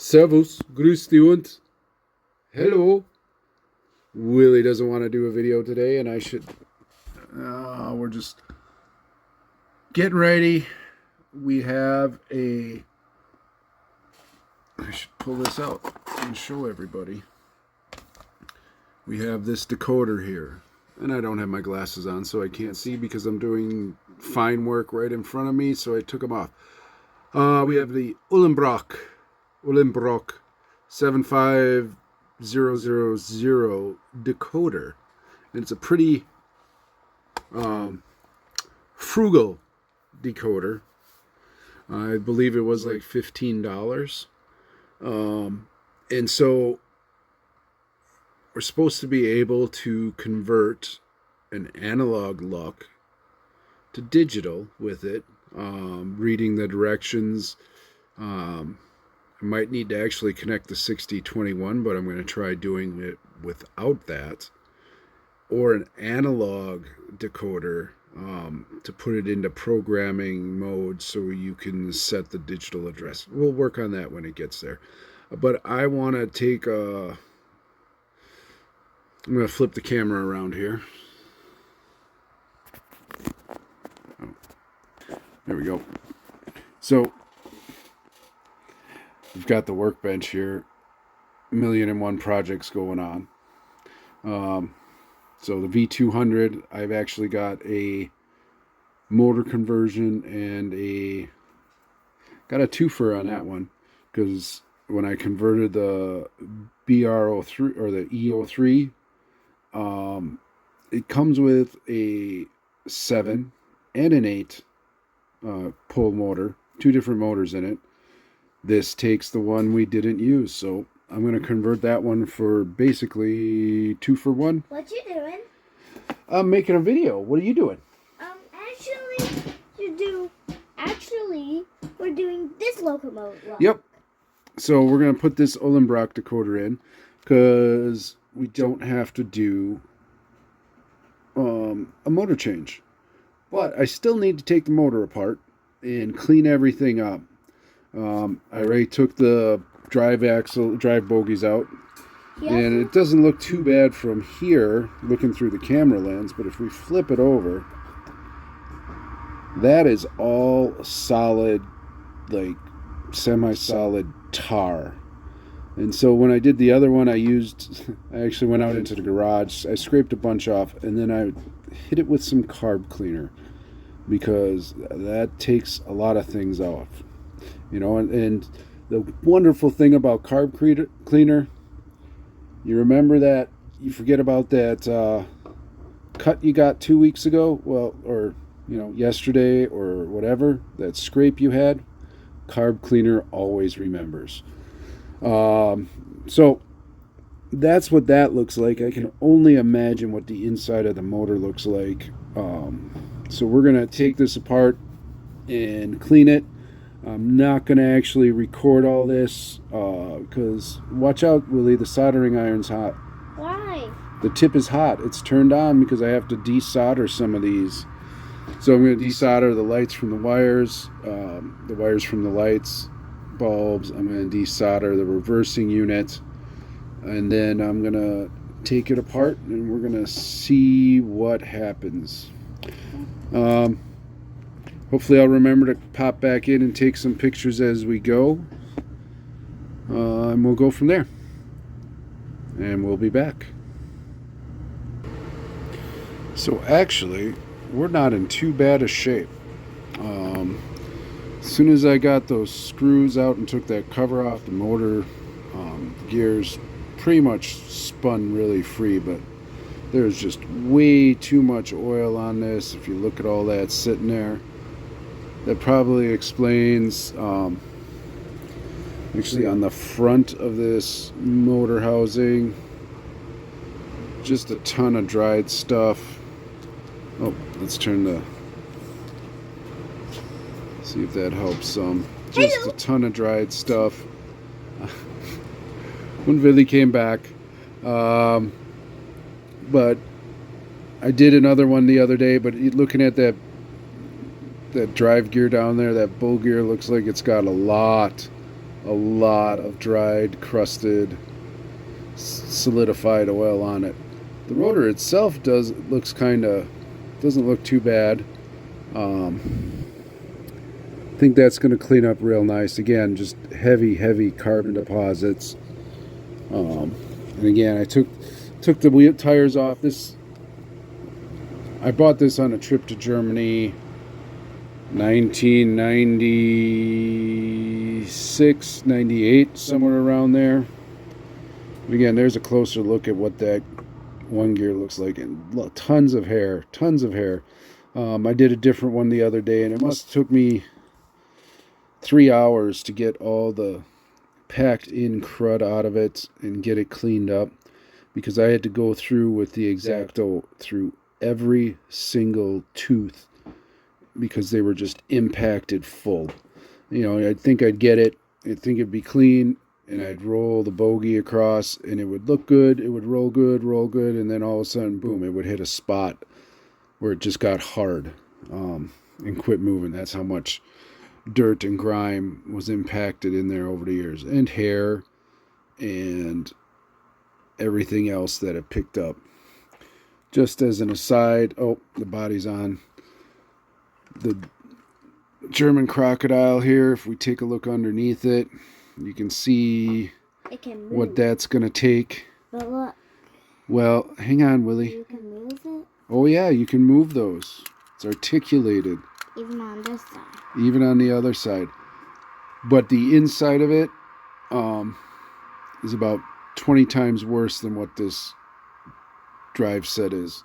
Servus, grüß die und hello. Willie doesn't want to do a video today, and I should. We're just getting ready. We have a. I should pull this out and show everybody. We have this decoder here, and I don't have my glasses on, so I can't see because I'm doing fine work right in front of me, so I took them off. We have the Uhlenbrock 75000 decoder, and it's a pretty frugal decoder. I believe it was like $15. And so we're supposed to be able to convert an analog look to digital with it, reading the directions. I might need to actually connect the 6021, but I'm going to try doing it without that, or an analog decoder to put it into programming mode so you can set the digital address. We'll work on that when it gets there. But I want to take a... I'm going to flip the camera around here. Oh, there we go. So we've got the workbench here. 1,000,001 projects going on. So the V200, I've actually got a motor conversion and got a twofer on that one, because when I converted the BR03 or the E03, it comes with a 7 and an 8 pole motor, two different motors in it. This takes the one we didn't use, so I'm going to convert that one for basically 2 for 1. What you doing? I'm making a video. What are you doing? Actually, we're doing this locomotive. Yep. So we're going to put this Uhlenbrock decoder in because we don't have to do a motor change. But I still need to take the motor apart and clean everything up. I already took the drive bogies out. Yep. And it doesn't look too bad from here, looking through the camera lens, but if we flip it over, that is all solid, like semi-solid tar. And so when I did the other one, I actually went out into the garage, I scraped a bunch off, and then I hit it with some carb cleaner, because that takes a lot of things off. You know, and the wonderful thing about carb cleaner, you remember that, you forget about that cut you got 2 weeks ago, well, or, you know, yesterday or whatever, that scrape you had, carb cleaner always remembers. So that's what that looks like. I can only imagine what the inside of the motor looks like. So we're going to take this apart and clean it. I'm not going to actually record all this because, watch out, Willie, the soldering iron's hot. Why? The tip is hot. It's turned on because I have to desolder some of these. So I'm going to desolder the lights from the wires from the lights, bulbs. I'm going to desolder the reversing unit. And then I'm going to take it apart and we're going to see what happens. Hopefully I'll remember to pop back in and take some pictures as we go. And we'll go from there. And we'll be back. So actually, we're not in too bad a shape. As soon as I got those screws out and took that cover off, the motor gears pretty much spun really free, but there's just way too much oil on this. If you look at all that sitting there, that probably explains, actually on the front of this motor housing, just a ton of dried stuff. Oh, let's turn see if that helps some. Just a ton of dried stuff. When Billy came back. But I did another one the other day, but looking at that drive gear down there, that bull gear, looks like it's got a lot a lot of dried, crusted, solidified oil on it. The rotor itself doesn't look too bad. I think that's going to clean up real nice. Again, just heavy carbon deposits. And again, I took the wheel tires off. I bought this on a trip to Germany, 1996, 98, somewhere around there. But again, there's a closer look at what that one gear looks like, and tons of hair. I did a different one the other day, and it must have took me 3 hours to get all the packed in crud out of it and get it cleaned up, because I had to go through with the X-Acto through every single tooth because they were just impacted full. I'd think I'd get it, I'd think it'd be clean, and I'd roll the bogey across and it would look good, it would roll good, and then all of a sudden, boom, it would hit a spot where it just got hard and quit moving. That's how much dirt and grime was impacted in there over the years, and hair and everything else that it picked up. Just as an aside, the body's on. The German crocodile here, if we take a look underneath it, you can see it can move. What that's going to take. But look. Well, hang on, Willie. You can move it? Oh, yeah, you can move those. It's articulated. Even on this side. Even on the other side. But the inside of it is about 20 times worse than what this drive set is.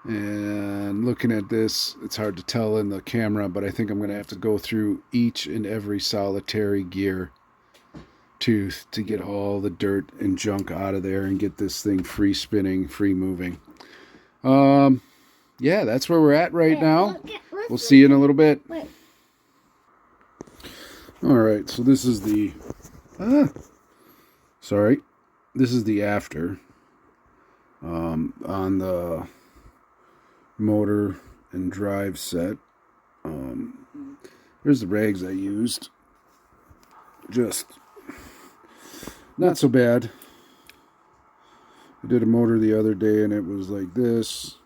And looking at this, it's hard to tell in the camera, but I think I'm going to have to go through each and every solitary gear tooth to get all the dirt and junk out of there and get this thing free spinning, free moving. Yeah, that's where we're at right now. We'll see you in a little bit. Wait. All right, so this is the this is the after on the motor and drive set. There's the rags I used. Just not so bad. I did a motor the other day and it was like this.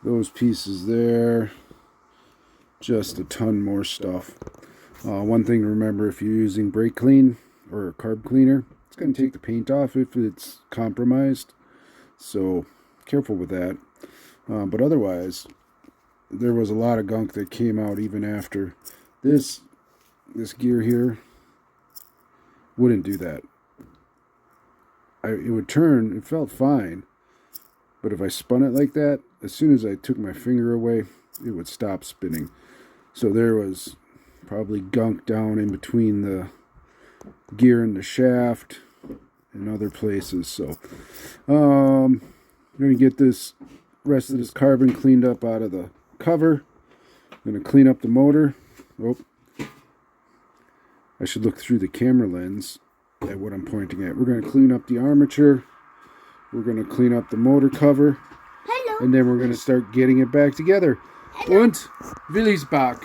Those pieces there. Just a ton more stuff. One thing to remember, if you're using brake clean or a carb cleaner, it's going to take the paint off if it's compromised. So careful with that. But otherwise, there was a lot of gunk that came out even after. This gear here wouldn't do that. It would turn, it felt fine. But if I spun it like that, as soon as I took my finger away, it would stop spinning. So there was probably gunk down in between the gear and the shaft and other places. So I'm going to get this rest of this carbon cleaned up out of the cover. I'm going to clean up the motor. I should look through the camera lens at what I'm pointing at. We're going to clean up the armature. We're going to clean up the motor cover. Hello. And then we're going to start getting it back together. Hello. Und Willy's back.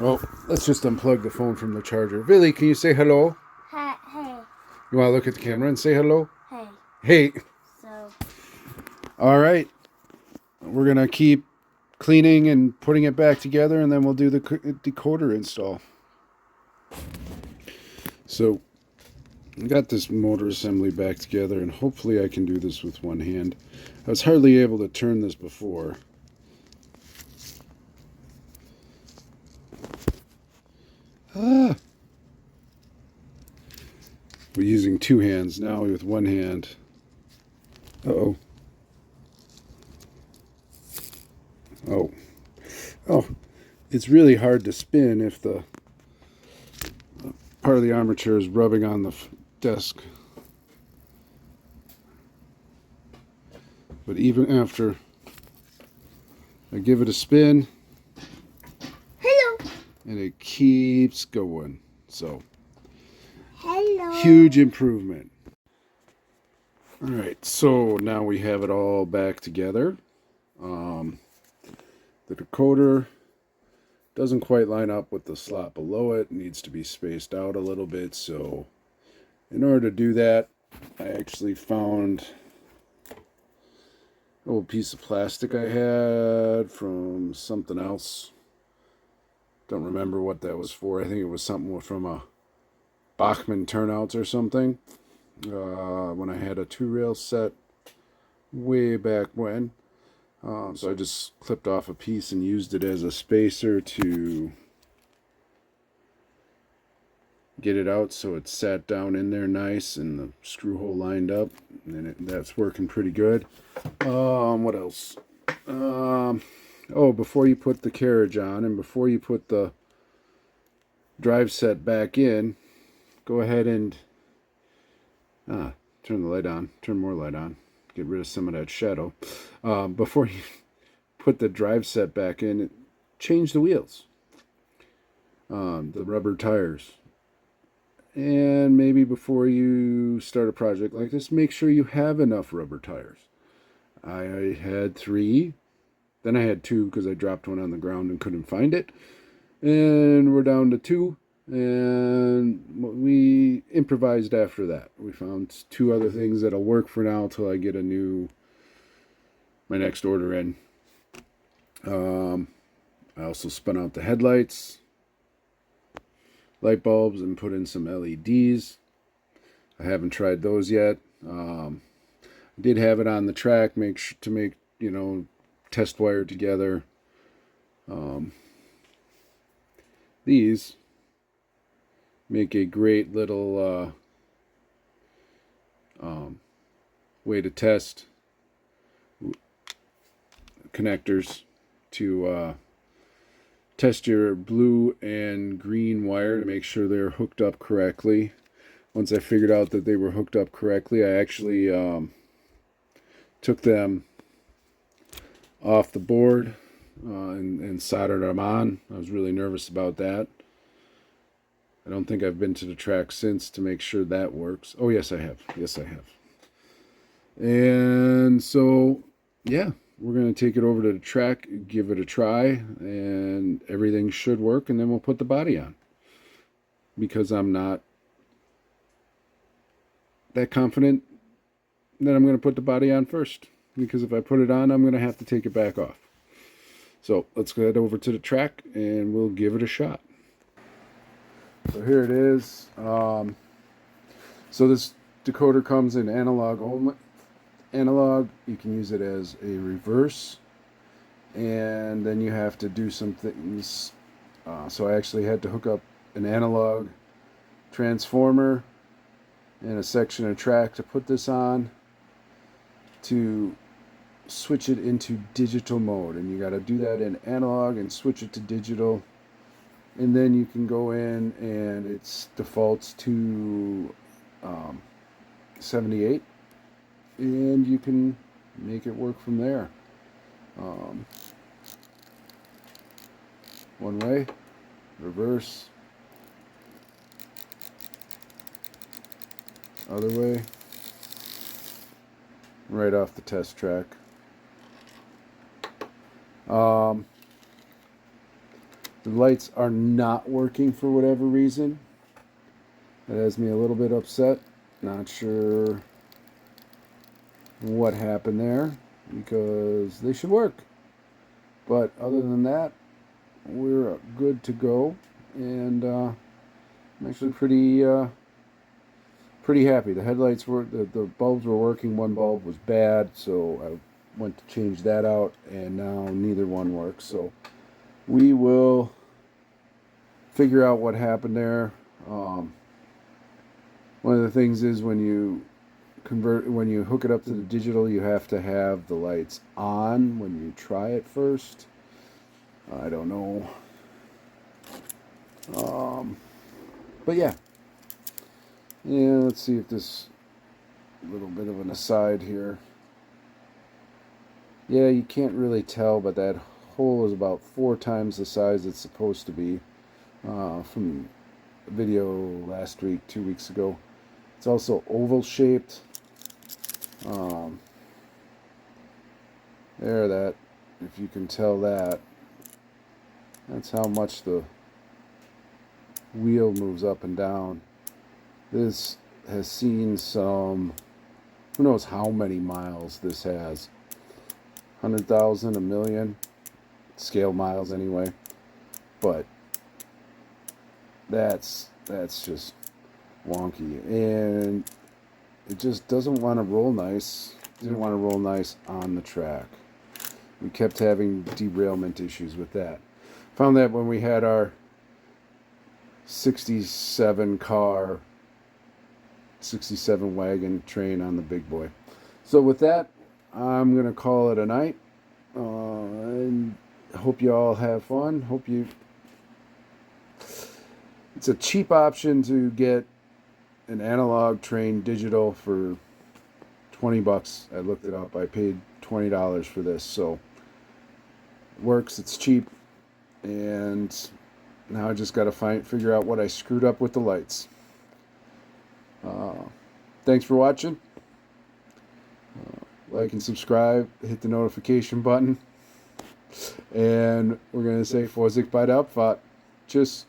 Well, let's just unplug the phone from the charger. Willy, can you say hello? Hey. You want to look at the camera and say hello? Hey. Hey. So. All right. We're going to keep cleaning and putting it back together, and then we'll do the decoder install. So, I got this motor assembly back together, and hopefully I can do this with one hand. I was hardly able to turn this before. We're using two hands now with one hand. Uh-oh. Oh, it's really hard to spin if the part of the armature is rubbing on the desk. But even after I give it a spin, Hello. and it keeps going. So, Hello. huge improvement. All right, so now we have it all back together. The decoder doesn't quite line up with the slot below it. It needs to be spaced out a little bit. So in order to do that, I actually found a little piece of plastic I had from something else. Don't remember what that was for. I think it was something from a Bachmann turnouts or something. When I had a 2-rail set way back when. So I just clipped off a piece and used it as a spacer to get it out so it sat down in there nice and the screw hole lined up. And that's working pretty good. What else? Before you put the carriage on and before you put the drive set back in, go ahead and turn the light on, turn more light on, get rid of some of that shadow. Before you put the drive set back in, change the wheels, the rubber tires. And maybe before you start a project like this, make sure you have enough rubber tires. I had 3, then I had 2 because I dropped one on the ground and couldn't find it. And we're down to 2, and we improvised after that. We found 2 other things that'll work for now till I get my next order in. I also spun out the headlights, light bulbs, and put in some LEDs. I haven't tried those yet. I did have it on the track, test wire together. These make a great little way to test connectors to test your blue and green wire to make sure they're hooked up correctly. Once I figured out that they were hooked up correctly, I actually took them off the board and soldered them on. I was really nervous about that. I don't think I've been to the track since to make sure that works. Oh, yes, I have. Yes, I have. And so, yeah, we're going to take it over to the track, give it a try, and everything should work, and then we'll put the body on. Because I'm not that confident that I'm going to put the body on first. Because if I put it on, I'm going to have to take it back off. So let's go head over to the track, and we'll give it a shot. So here it is. So this decoder comes in analog only. Analog, you can use it as a reverse, and then you have to do some things. So I actually had to hook up an analog transformer and a section of track to put this on to switch it into digital mode, and you got to do that in analog and switch it to digital, and then you can go in and it defaults to 78, and you can make it work from there. One way, reverse, other way, right off the test track. The lights are not working for whatever reason. That has me a little bit upset. Not sure what happened there because they should work. But other than that, we're good to go, and I'm actually pretty happy. The headlights the bulbs were working. One bulb was bad, so I went to change that out, and now neither one works. So we will figure out what happened there. One of the things is when you hook it up to the digital, you have to have the lights on when you try it first. I don't know. But yeah, let's see if this little bit of an aside here. Yeah, you can't really tell, but that hole is about 4 times the size it's supposed to be from a video last week, 2 weeks ago. It's also oval shaped. If you can tell that. That's how much the wheel moves up and down. This has seen some, who knows how many miles this has. 100,000, a million, scale miles anyway. But that's just wonky. And it just doesn't want to roll nice. Didn't want to roll nice on the track. We kept having derailment issues with that. Found that when we had our 67 wagon train on the big boy. So with that, I'm going to call it a night. And hope you all have fun. It's a cheap option to get an analog train digital for $20. I looked it up. I paid $20 for this. So it works. It's cheap. And now I just got to figure out what I screwed up with the lights. Thanks for watching. Like and subscribe. Hit the notification button. And we're going to say Vorsicht bei der Abfahrt. Tschüss.